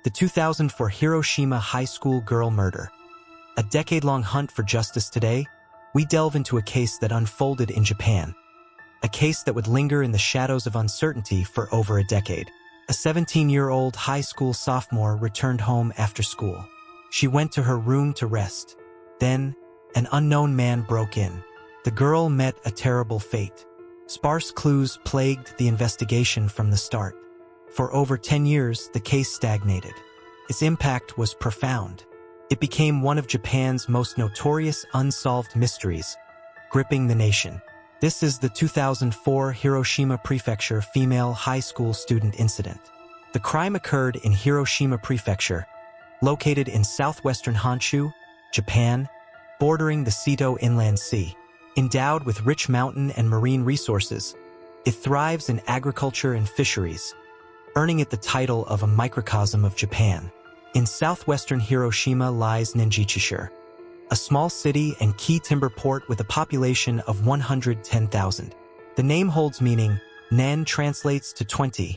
The 2004 Hiroshima high school girl murder. A decade-long hunt for justice. Today, we delve into a case that unfolded in Japan. A case that would linger in the shadows of uncertainty for over a decade. A 17-year-old high school sophomore returned home after school. She went to her room to rest. Then, an unknown man broke in. The girl met a terrible fate. Sparse clues plagued the investigation from the start. For over 10 years, the case stagnated. Its impact was profound. It became one of Japan's most notorious unsolved mysteries, gripping the nation. This is the 2004 Hiroshima Prefecture female high school student incident. The crime occurred in Hiroshima Prefecture, located in southwestern Honshu, Japan, bordering the Seto Inland Sea. Endowed with rich mountain and marine resources, it thrives in agriculture and fisheries, earning it the title of a microcosm of Japan. In southwestern Hiroshima lies Nenjichi, a small city and key timber port with a population of 110,000. The name holds meaning. Nen translates to 20,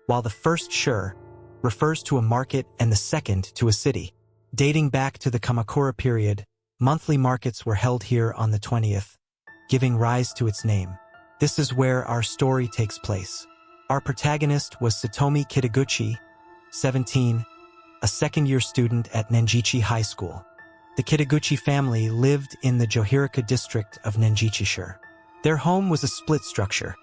while the first shur refers to a market and the second to a city. Dating back to the Kamakura period, monthly markets were held here on the 20th, giving rise to its name. This is where our story takes place. Our protagonist was Satomi Kitaguchi, 17, a second-year student at Nenjichi High School. The Kitaguchi family lived in the Johiraka district of Nenjichi. Their home was a split structure,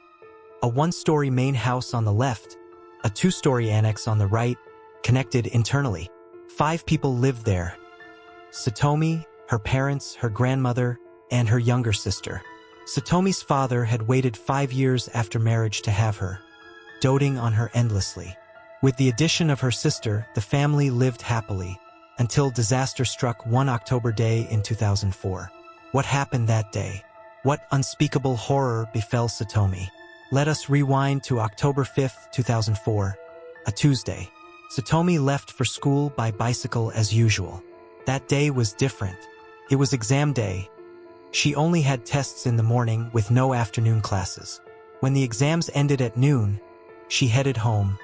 a one-story main house on the left, a two-story annex on the right, connected internally. 5 people lived there: Satomi, her parents, her grandmother, and her younger sister. Satomi's father had waited 5 years after marriage to have her, doting on her endlessly. With the addition of her sister, the family lived happily, until disaster struck one October day in 2004. What happened that day? What unspeakable horror befell Satomi? Let us rewind to October 5, 2004, a Tuesday. Satomi left for school by bicycle as usual. That day was different. It was exam day. She only had tests in the morning with no afternoon classes. When the exams ended at noon, she headed home,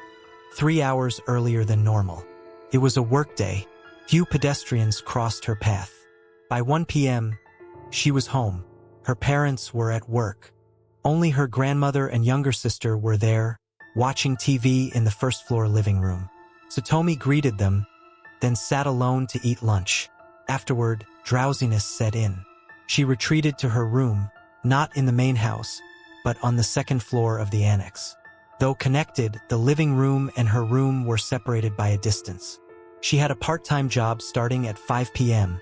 3 hours earlier than normal. It was a work day. Few pedestrians crossed her path. By 1 p.m., she was home. Her parents were at work. Only her grandmother and younger sister were there, watching TV in the first-floor living room. Satomi greeted them, then sat alone to eat lunch. Afterward, drowsiness set in. She retreated to her room, not in the main house, but on the second floor of the annex. Though connected, the living room and her room were separated by a distance. She had a part-time job starting at 5 p.m.,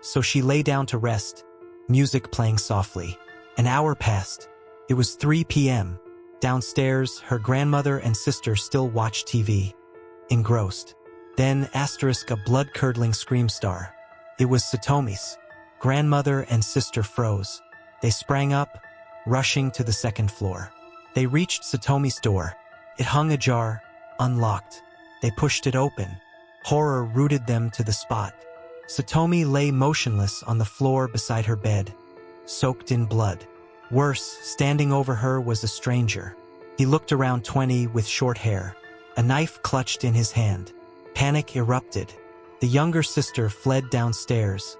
so she lay down to rest, music playing softly. An hour passed. It was 3 p.m. Downstairs, her grandmother and sister still watched TV, engrossed. Then, a blood-curdling scream star. It was Satomi's. Grandmother and sister froze. They sprang up, rushing to the second floor. They reached Satomi's door. It hung ajar, unlocked. They pushed it open. Horror rooted them to the spot. Satomi lay motionless on the floor beside her bed, soaked in blood. Worse, standing over her was a stranger. He looked around 20 with short hair, a knife clutched in his hand. Panic erupted. The younger sister fled downstairs,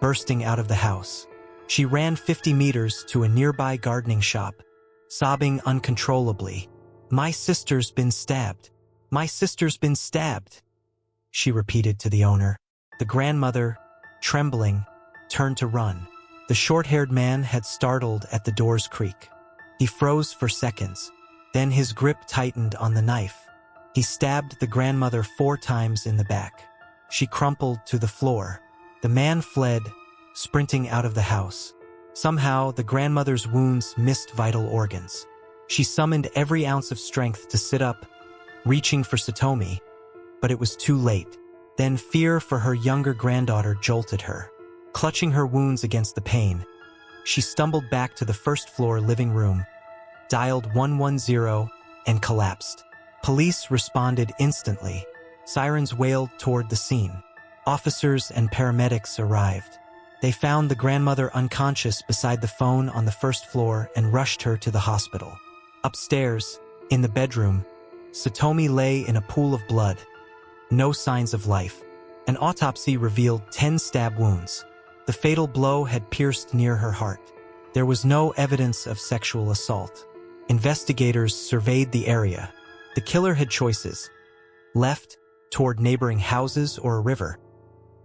bursting out of the house. She ran 50 meters to a nearby gardening shop, sobbing uncontrollably. "My sister's been stabbed. My sister's been stabbed," she repeated to the owner. The grandmother, trembling, turned to run. The short-haired man had startled at the door's creak. He froze for seconds. Then his grip tightened on the knife. He stabbed the grandmother 4 times in the back. She crumpled to the floor. The man fled, sprinting out of the house. Somehow, the grandmother's wounds missed vital organs. She summoned every ounce of strength to sit up, reaching for Satomi, but it was too late. Then fear for her younger granddaughter jolted her. Clutching her wounds against the pain, she stumbled back to the first-floor living room, dialed 110, and collapsed. Police responded instantly. Sirens wailed toward the scene. Officers and paramedics arrived. They found the grandmother unconscious beside the phone on the first floor and rushed her to the hospital. Upstairs, in the bedroom, Satomi lay in a pool of blood, no signs of life. An autopsy revealed 10 stab wounds. The fatal blow had pierced near her heart. There was no evidence of sexual assault. Investigators surveyed the area. The killer had choices: left, toward neighboring houses or a river;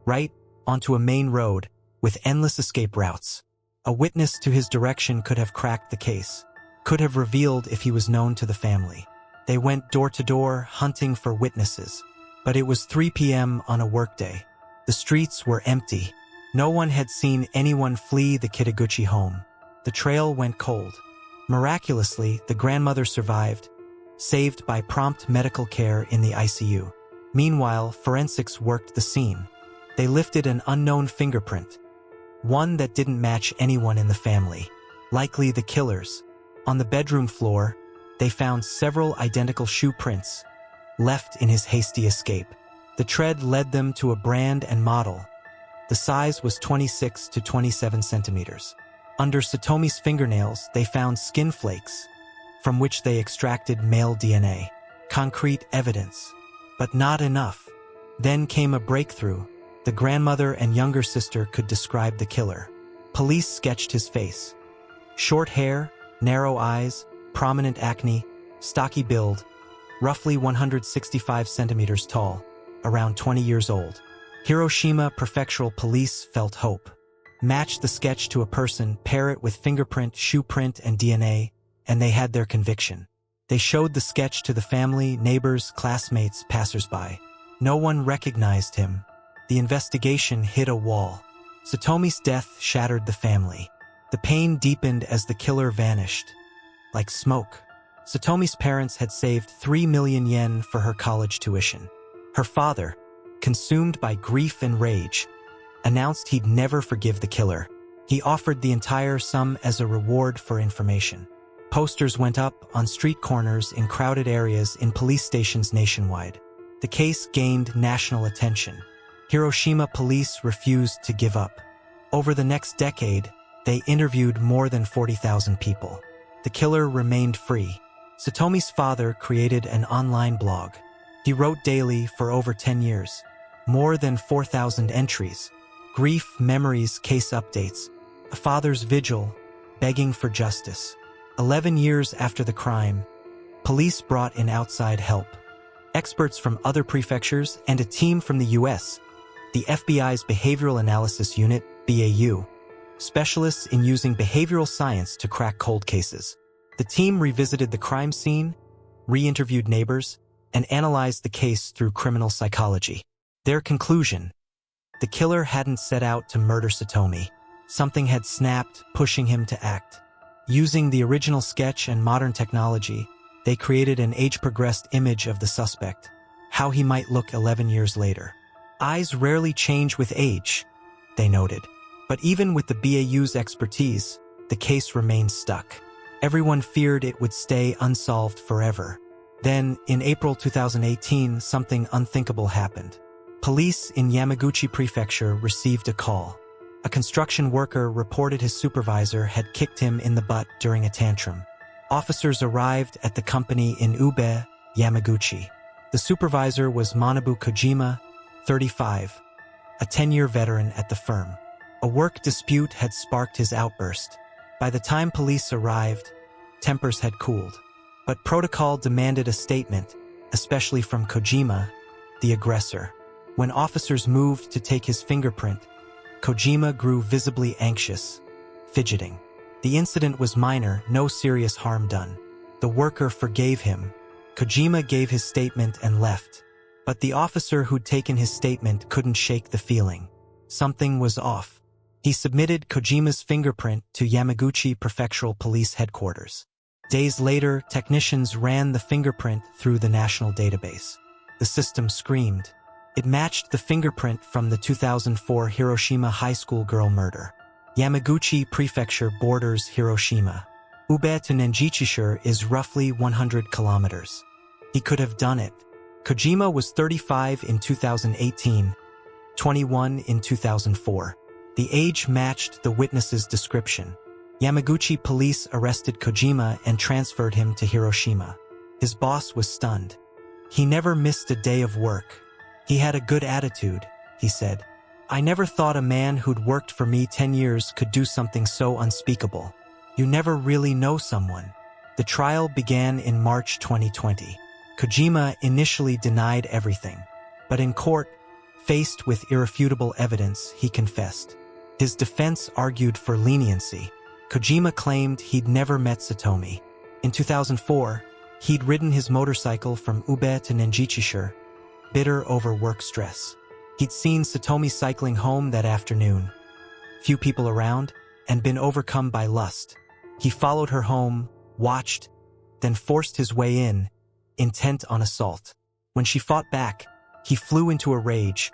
right, onto a main road, with endless escape routes. A witness to his direction could have cracked the case, could have revealed if he was known to the family. They went door to door, hunting for witnesses. But it was 3 p.m. on a workday. The streets were empty. No one had seen anyone flee the Kitaguchi home. The trail went cold. Miraculously, the grandmother survived, saved by prompt medical care in the ICU. Meanwhile, forensics worked the scene. They lifted an unknown fingerprint, one that didn't match anyone in the family, likely the killer's. On the bedroom floor, they found several identical shoe prints, left in his hasty escape. The tread led them to a brand and model. The size was 26 to 27 centimeters. Under Satomi's fingernails, they found skin flakes, from which they extracted male DNA. Concrete evidence. But not enough. Then came a breakthrough. The grandmother and younger sister could describe the killer. Police sketched his face. Short hair, narrow eyes, prominent acne, stocky build, roughly 165 centimeters tall, around 20 years old. Hiroshima Prefectural Police felt hope. Match the sketch to a person, pair it with fingerprint, shoe print, and DNA, and they had their conviction. They showed the sketch to the family, neighbors, classmates, passersby. No one recognized him. The investigation hit a wall. Satomi's death shattered the family. The pain deepened as the killer vanished. Like smoke. Satomi's parents had saved 3 million yen for her college tuition. Her father, consumed by grief and rage, announced he'd never forgive the killer. He offered the entire sum as a reward for information. Posters went up on street corners in crowded areas in police stations nationwide. The case gained national attention. Hiroshima police refused to give up. Over the next decade, they interviewed more than 40,000 people. The killer remained free. Satomi's father created an online blog. He wrote daily for over 10 years. More than 4,000 entries. Grief, memories, case updates. A father's vigil, begging for justice. 11 years after the crime, police brought in outside help. Experts from other prefectures and a team from the U.S., the FBI's Behavioral Analysis Unit, BAU, specialists in using behavioral science to crack cold cases. The team revisited the crime scene, re-interviewed neighbors, and analyzed the case through criminal psychology. Their conclusion: the killer hadn't set out to murder Satomi. Something had snapped, pushing him to act. Using the original sketch and modern technology, they created an age-progressed image of the suspect, how he might look 11 years later. Eyes rarely change with age, they noted. But even with the BAU's expertise, the case remained stuck. Everyone feared it would stay unsolved forever. Then, in April 2018, something unthinkable happened. Police in Yamaguchi Prefecture received a call. A construction worker reported his supervisor had kicked him in the butt during a tantrum. Officers arrived at the company in Ube, Yamaguchi. The supervisor was Manabu Kojima, 35, a 10-year veteran at the firm. A work dispute had sparked his outburst. By the time police arrived, tempers had cooled. But protocol demanded a statement, especially from Kojima, the aggressor. When officers moved to take his fingerprint, Kojima grew visibly anxious, fidgeting. The incident was minor, no serious harm done. The worker forgave him. Kojima gave his statement and left. But the officer who'd taken his statement couldn't shake the feeling. Something was off. He submitted Kojima's fingerprint to Yamaguchi Prefectural Police Headquarters. Days later, technicians ran the fingerprint through the national database. The system screamed. It matched the fingerprint from the 2004 Hiroshima high school girl murder. Yamaguchi Prefecture borders Hiroshima. Ube to Nenjichishire is roughly 100 kilometers. He could have done it. Kojima was 35 in 2018, 21 in 2004. The age matched the witness's description. Yamaguchi police arrested Kojima and transferred him to Hiroshima. His boss was stunned. He never missed a day of work. He had a good attitude, he said. I never thought a man who'd worked for me 10 years could do something so unspeakable. You never really know someone. The trial began in March 2020. Kojima initially denied everything, but in court, faced with irrefutable evidence, he confessed. His defense argued for leniency. Kojima claimed he'd never met Satomi. In 2004, he'd ridden his motorcycle from Ube to Nenjichishire, bitter over work stress. He'd seen Satomi cycling home that afternoon. Few people around, and been overcome by lust. He followed her home, watched, then forced his way in, intent on assault. When she fought back, he flew into a rage,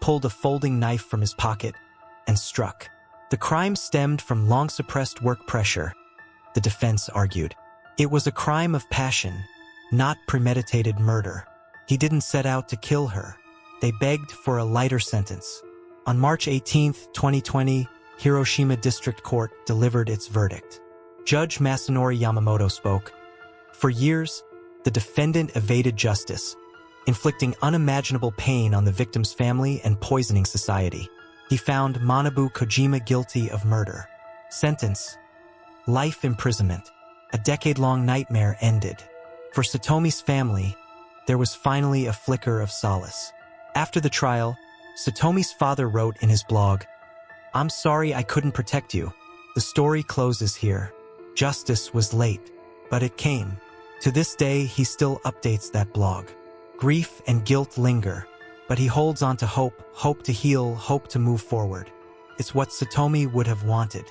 pulled a folding knife from his pocket, and struck. The crime stemmed from long-suppressed work pressure, the defense argued. It was a crime of passion, not premeditated murder. He didn't set out to kill her. They begged for a lighter sentence. On March 18, 2020, Hiroshima District Court delivered its verdict. Judge Masanori Yamamoto spoke. For years, the defendant evaded justice, inflicting unimaginable pain on the victim's family and poisoning society. He found Manabu Kojima guilty of murder. Sentence: life imprisonment. A decade-long nightmare ended. For Satomi's family, there was finally a flicker of solace. After the trial, Satomi's father wrote in his blog, "I'm sorry I couldn't protect you. The story closes here. Justice was late, but it came." To this day, he still updates that blog. Grief and guilt linger, but he holds on to hope to heal, hope to move forward. It's what Satomi would have wanted.